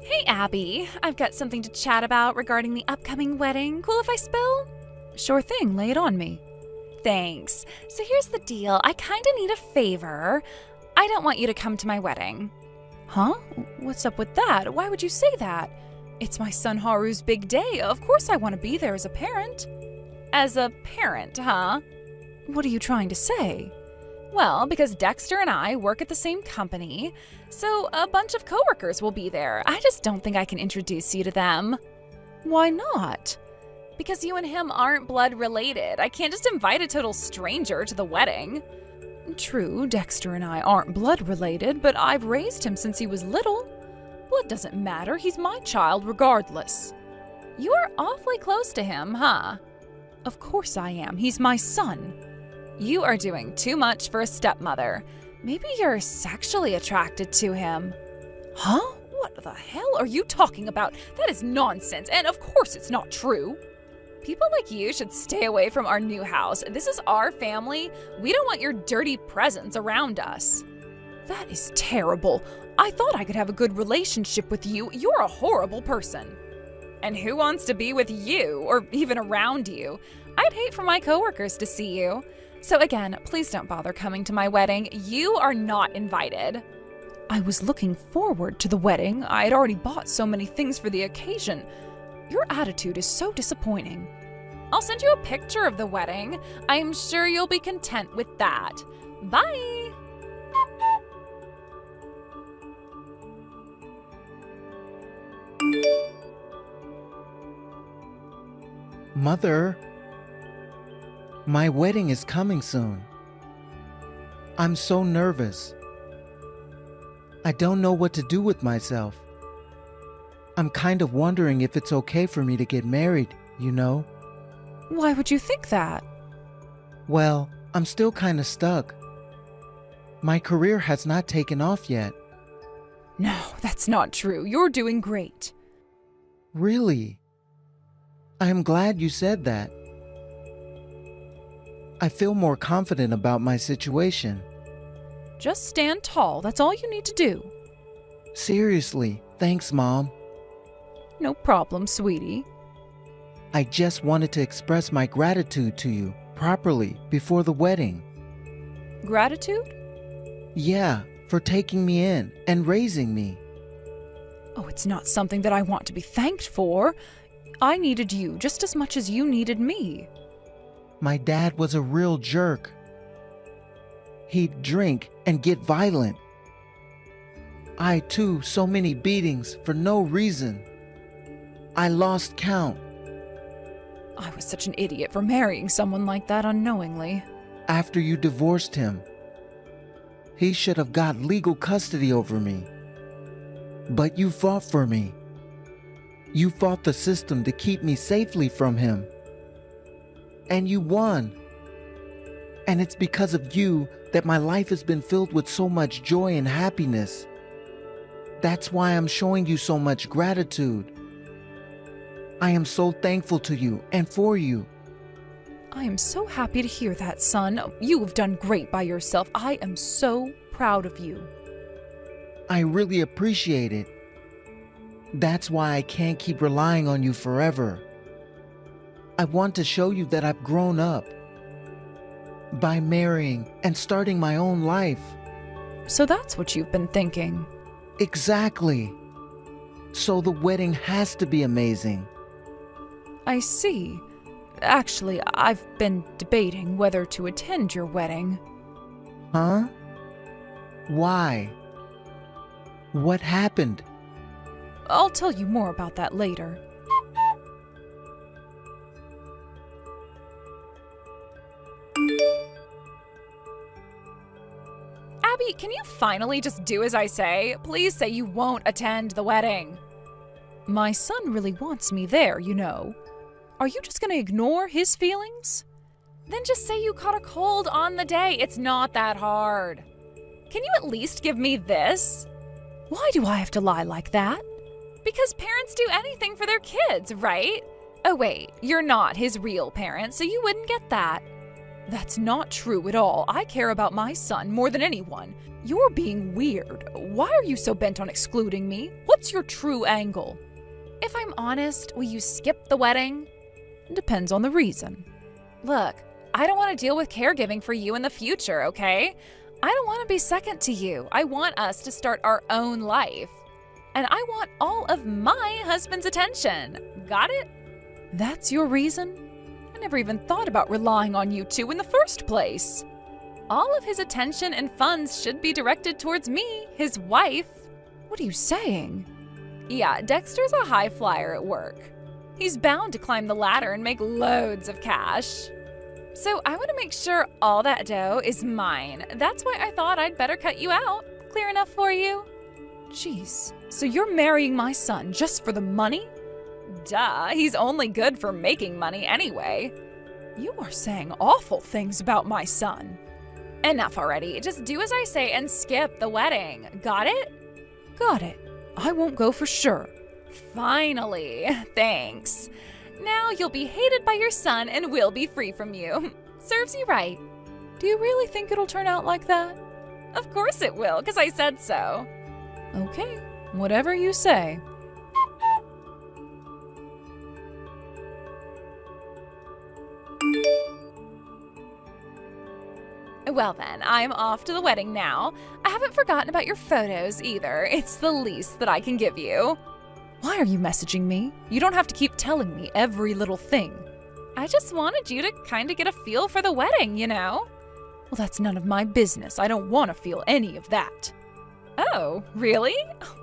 Hey, Abby. I've got something to chat about regarding the upcoming wedding. Cool if I spill? Sure thing, lay it on me. Thanks. So here's the deal. I kinda need a favor. I don't want you to come to my wedding. Huh? What's up with that? Why would you say that? It's my son Haru's big day. Of course I want to be there as a parent. As a parent, huh? What are you trying to say? Well, because Dexter and I work at the same company, so a bunch of coworkers will be there. I just don't think I can introduce you to them. Why not? Because you and him aren't blood related. I can't just invite a total stranger to the wedding. True, Dexter and I aren't blood related, but I've raised him since he was little. Blood doesn't matter. He's my child regardless. You are awfully close to him, huh? Of course I am. He's my son. You are doing too much for a stepmother. Maybe you're sexually attracted to him. Huh? What the hell are you talking about? That is nonsense, and of course it's not true. People like you should stay away from our new house. This is our family. We don't want your dirty presence around us. That is terrible. I thought I could have a good relationship with you. You're a horrible person. And who wants to be with you, or even around you? I'd hate for my coworkers to see you. So again, please don't bother coming to my wedding. You are not invited. I was looking forward to the wedding. I had already bought so many things for the occasion. Your attitude is so disappointing. I'll send you a picture of the wedding. I'm sure you'll be content with that. Bye! Mother, my wedding is coming soon. I'm so nervous. I don't know what to do with myself. I'm kind of wondering if it's okay for me to get married, you know? Why would you think that? Well, I'm still kind of stuck. My career has not taken off yet. No, that's not true. You're doing great. Really? I am glad you said that. I feel more confident about my situation. Just stand tall. That's all you need to do. Seriously, thanks, Mom. No problem, sweetie. I just wanted to express my gratitude to you properly before the wedding. Gratitude? Yeah, for taking me in and raising me. Oh, it's not something that I want to be thanked for. I needed you just as much as you needed me. My dad was a real jerk. He'd drink and get violent. I too, so many beatings for no reason. I lost count. I was such an idiot for marrying someone like that unknowingly. After you divorced him, he should have got legal custody over me. But you fought for me. You fought the system to keep me safely from him. And you won. And it's because of you that my life has been filled with so much joy and happiness. That's why I'm showing you so much gratitude. I am so thankful to you and for you. I am so happy to hear that, son. You have done great by yourself. I am so proud of you. I really appreciate it. That's why I can't keep relying on you forever. I want to show you that I've grown up by marrying and starting my own life. So that's what you've been thinking. Exactly. So the wedding has to be amazing. I see. Actually, I've been debating whether to attend your wedding. Huh? Why? What happened? I'll tell you more about that later. Abby, can you finally just do as I say? Please say you won't attend the wedding. My son really wants me there, you know. Are you just gonna ignore his feelings? Then just say you caught a cold on the day. It's not that hard. Can you at least give me this? Why do I have to lie like that? Because parents do anything for their kids, right? Oh wait, you're not his real parent, so you wouldn't get that. That's not true at all. I care about my son more than anyone. You're being weird. Why are you so bent on excluding me? What's your true angle? If I'm honest, will you skip the wedding? Depends on the reason. Look, I don't want to deal with caregiving for you in the future, okay? I don't want to be second to you. I want us to start our own life. And I want all of my husband's attention. Got it? That's your reason? I never even thought about relying on you two in the first place. All of his attention and funds should be directed towards me, his wife. What are you saying? Yeah, Dexter's a high flyer at work. He's bound to climb the ladder and make loads of cash. So I want to make sure all that dough is mine. That's why I thought I'd better cut you out. Clear enough for you? Jeez, so you're marrying my son just for the money? Duh, he's only good for making money anyway. You are saying awful things about my son. Enough already. Just do as I say and skip the wedding. Got it? Got it. I won't go for sure. Finally. Thanks. Now you'll be hated by your son and we'll be free from you. Serves you right. Do you really think it'll turn out like that? Of course it will, because I said so. Okay, whatever you say. Well then, I'm off to the wedding now. I haven't forgotten about your photos either. It's the least that I can give you. Why are you messaging me? You don't have to keep telling me every little thing. I just wanted you to kind of get a feel for the wedding, you know? Well, that's none of my business. I don't want to feel any of that. Oh, really?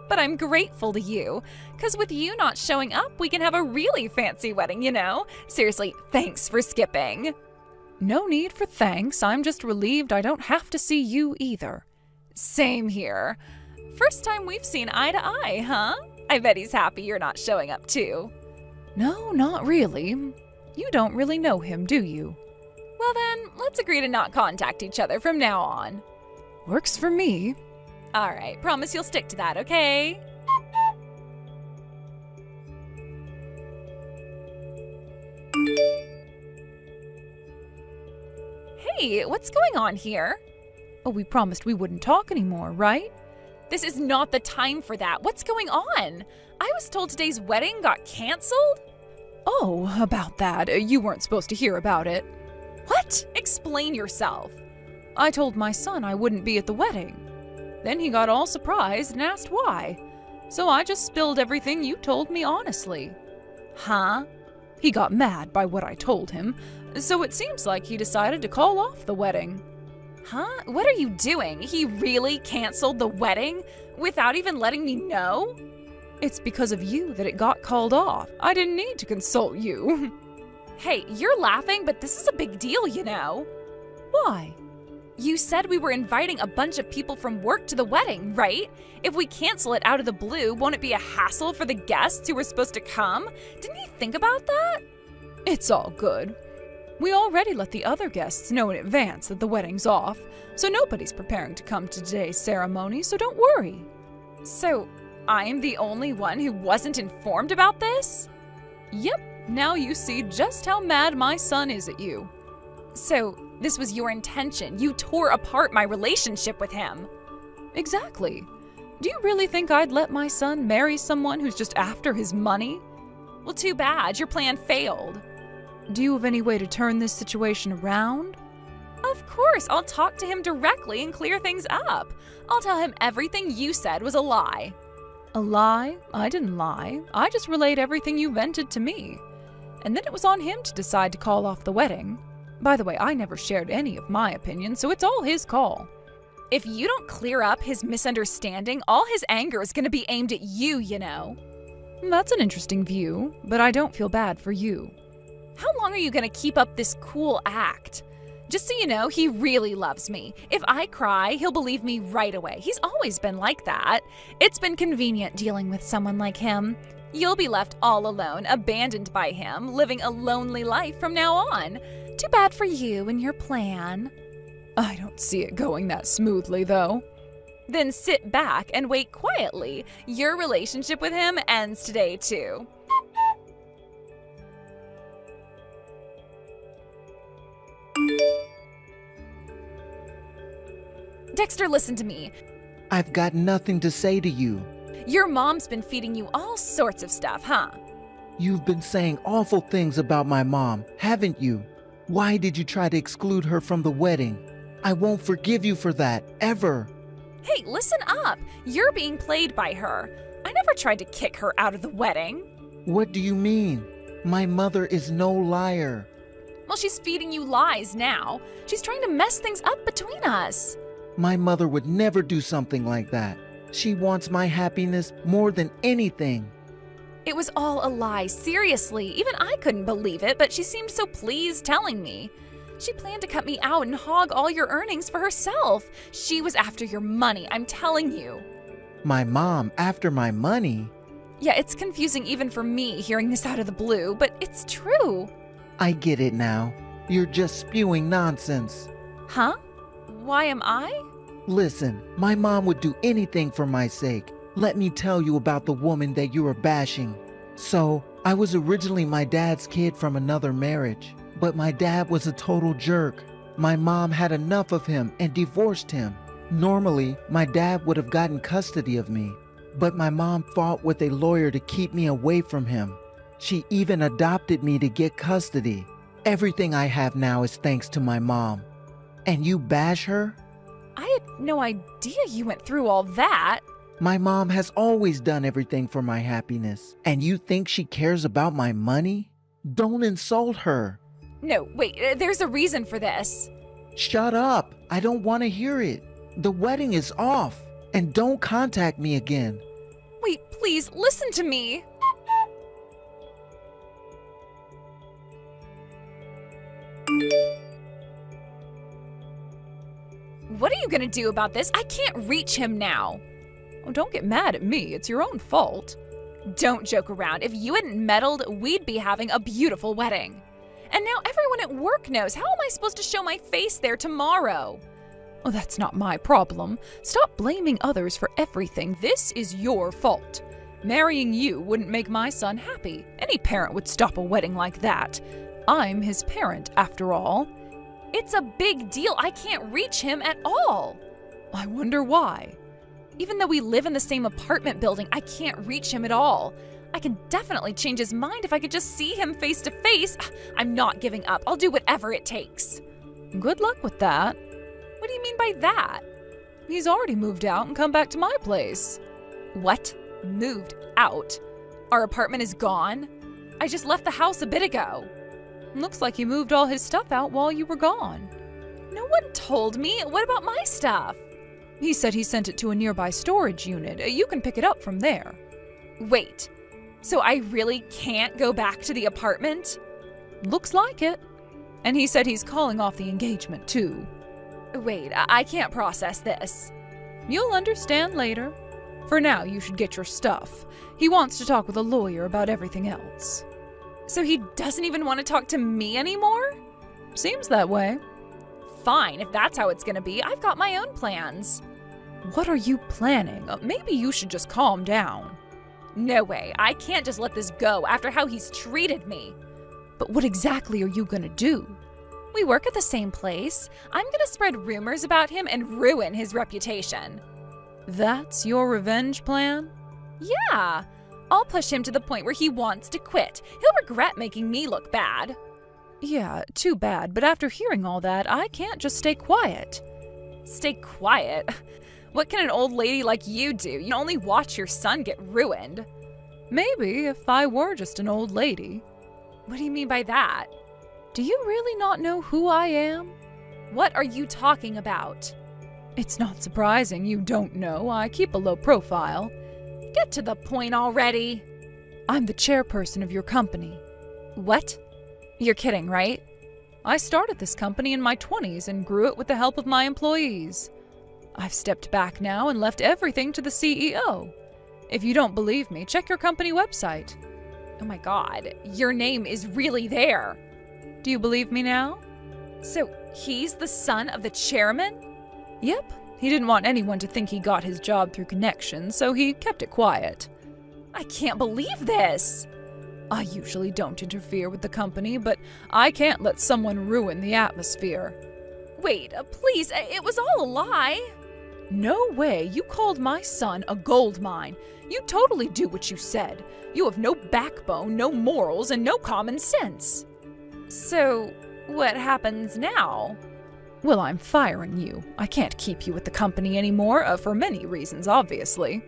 But I'm grateful to you, because with you not showing up, we can have a really fancy wedding, you know? Seriously, thanks for skipping. No need for thanks. I'm just relieved I don't have to see you either. Same here. First time we've seen eye to eye, huh? I bet he's happy you're not showing up too. No, not really. You don't really know him, do you? Well then, let's agree to not contact each other from now on. Works for me. All right, promise you'll stick to that, okay? Hey, what's going on here? Oh, we promised we wouldn't talk anymore, right? This is not the time for that. What's going on? I was told today's wedding got canceled. Oh, about that. You weren't supposed to hear about it. What? Explain yourself. I told my son I wouldn't be at the wedding. Then he got all surprised and asked why. So I just spilled everything you told me honestly. Huh? He got mad by what I told him, so it seems like he decided to call off the wedding. Huh? What are you doing? He really canceled the wedding without even letting me know? It's because of you that it got called off. I didn't need to consult you. Hey, you're laughing, but this is a big deal, you know. Why? You said we were inviting a bunch of people from work to the wedding, right? If we cancel it out of the blue, won't it be a hassle for the guests who were supposed to come? Didn't you think about that? It's all good. We already let the other guests know in advance that the wedding's off, so nobody's preparing to come to today's ceremony, so don't worry. So, I'm the only one who wasn't informed about this? Yep, now you see just how mad my son is at you. So, this was your intention. You tore apart my relationship with him. Exactly. Do you really think I'd let my son marry someone who's just after his money? Well, too bad. Your plan failed. Do you have any way to turn this situation around? Of course. I'll talk to him directly and clear things up. I'll tell him everything you said was a lie. A lie? I didn't lie. I just relayed everything you vented to me. And then it was on him to decide to call off the wedding. By the way, I never shared any of my opinions, so it's all his call. If you don't clear up his misunderstanding, all his anger is going to be aimed at you, you know. That's an interesting view, but I don't feel bad for you. How long are you going to keep up this cool act? Just so you know, he really loves me. If I cry, he'll believe me right away. He's always been like that. It's been convenient dealing with someone like him. You'll be left all alone, abandoned by him, living a lonely life from now on. Too bad for you and your plan. I don't see it going that smoothly, though. Then sit back and wait quietly. Your relationship with him ends today, too. Dexter, listen to me. I've got nothing to say to you. Your mom's been feeding you all sorts of stuff, huh? You've been saying awful things about my mom, haven't you? Why did you try to exclude her from the wedding? I won't forgive you for that, ever. Hey, listen up. You're being played by her. I never tried to kick her out of the wedding. What do you mean? My mother is no liar. Well, she's feeding you lies now. She's trying to mess things up between us. My mother would never do something like that. She wants my happiness more than anything. It was all a lie, seriously. Even I couldn't believe it, but she seemed so pleased telling me. She planned to cut me out and hog all your earnings for herself. She was after your money, I'm telling you. My mom after my money? Yeah, it's confusing even for me hearing this out of the blue, but it's true. I get it now. You're just spewing nonsense. Huh? Why am I? Listen, my mom would do anything for my sake. Let me tell you about the woman that you are bashing. So, I was originally my dad's kid from another marriage, but my dad was a total jerk. My mom had enough of him and divorced him. Normally, my dad would have gotten custody of me, but my mom fought with a lawyer to keep me away from him. She even adopted me to get custody. Everything I have now is thanks to my mom. And you bash her? I had no idea you went through all that. My mom has always done everything for my happiness. And you think she cares about my money? Don't insult her. No, wait, there's a reason for this. Shut up. I don't want to hear it. The wedding is off. And don't contact me again. Wait, please, listen to me. What are you gonna do about this? I can't reach him now. Oh, don't get mad at me. It's your own fault. Don't joke around. If you hadn't meddled, we'd be having a beautiful wedding. And now everyone at work knows. How am I supposed to show my face there tomorrow? Oh, that's not my problem. Stop blaming others for everything. This is your fault. Marrying you wouldn't make my son happy. Any parent would stop a wedding like that. I'm his parent, after all. It's a big deal. I can't reach him at all. I wonder why. Even though we live in the same apartment building, I can't reach him at all. I can definitely change his mind if I could just see him face to face. I'm not giving up. I'll do whatever it takes. Good luck with that. What do you mean by that? He's already moved out and come back to my place. What? Moved out? Our apartment is gone? I just left the house a bit ago. Looks like he moved all his stuff out while you were gone. No one told me. What about my stuff? He said he sent it to a nearby storage unit. You can pick it up from there. Wait, so I really can't go back to the apartment? Looks like it. And he said he's calling off the engagement, too. Wait, I can't process this. You'll understand later. For now, you should get your stuff. He wants to talk with a lawyer about everything else. So he doesn't even want to talk to me anymore? Seems that way. Fine, if that's how it's gonna be. I've got my own plans. What are you planning? Maybe you should just calm down. No way. I can't just let this go after how he's treated me. But what exactly are you gonna do? We work at the same place. I'm gonna spread rumors about him and ruin his reputation. That's your revenge plan? Yeah. I'll push him to the point where he wants to quit. He'll regret making me look bad. Yeah, too bad, but after hearing all that, I can't just stay quiet. Stay quiet? What can an old lady like you do? You only watch your son get ruined. Maybe if I were just an old lady. What do you mean by that? Do you really not know who I am? What are you talking about? It's not surprising you don't know. I keep a low profile. Get to the point already. I'm the chairperson of your company. What? You're kidding, right? I started this company in my 20s and grew it with the help of my employees. I've stepped back now and left everything to the CEO. If you don't believe me, check your company website. Oh my God, your name is really there. Do you believe me now? So he's the son of the chairman? Yep. He didn't want anyone to think he got his job through connections, so he kept it quiet. I can't believe this. I usually don't interfere with the company, but I can't let someone ruin the atmosphere. Wait, please, it was all a lie. No way, you called my son a gold mine. You totally do what you said. You have no backbone, no morals, and no common sense. So, what happens now? Well, I'm firing you. I can't keep you with the company anymore, for many reasons, obviously.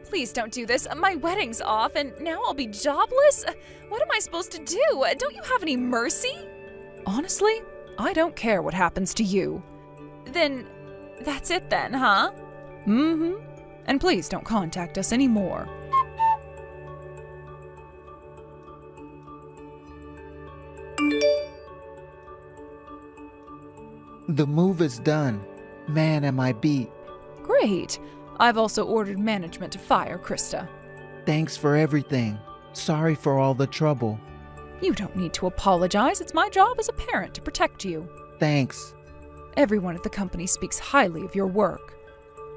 Please don't do this. My wedding's off, and now I'll be jobless? What am I supposed to do? Don't you have any mercy? Honestly, I don't care what happens to you. Then, that's it then, huh? Mm-hmm. And please don't contact us anymore. The move is done. Man, am I beat. Great. I've also ordered management to fire Krista. Thanks for everything. Sorry for all the trouble. You don't need to apologize. It's my job as a parent to protect you. Thanks. Everyone at the company speaks highly of your work.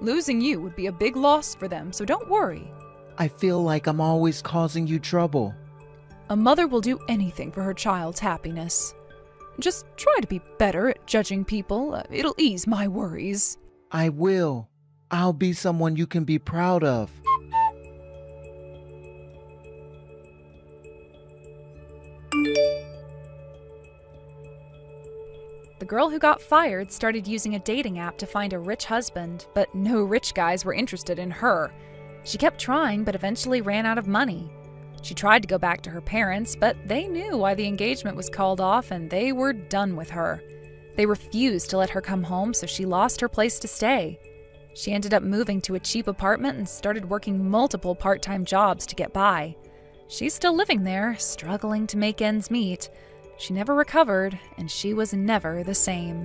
Losing you would be a big loss for them, so don't worry. I feel like I'm always causing you trouble. A mother will do anything for her child's happiness. Just try to be better at judging people. It'll ease my worries. I will. I'll be someone you can be proud of. The girl who got fired started using a dating app to find a rich husband, but no rich guys were interested in her. She kept trying, but eventually ran out of money. She tried to go back to her parents, but they knew why the engagement was called off and they were done with her. They refused to let her come home, so she lost her place to stay. She ended up moving to a cheap apartment and started working multiple part-time jobs to get by. She's still living there, struggling to make ends meet. She never recovered, and she was never the same.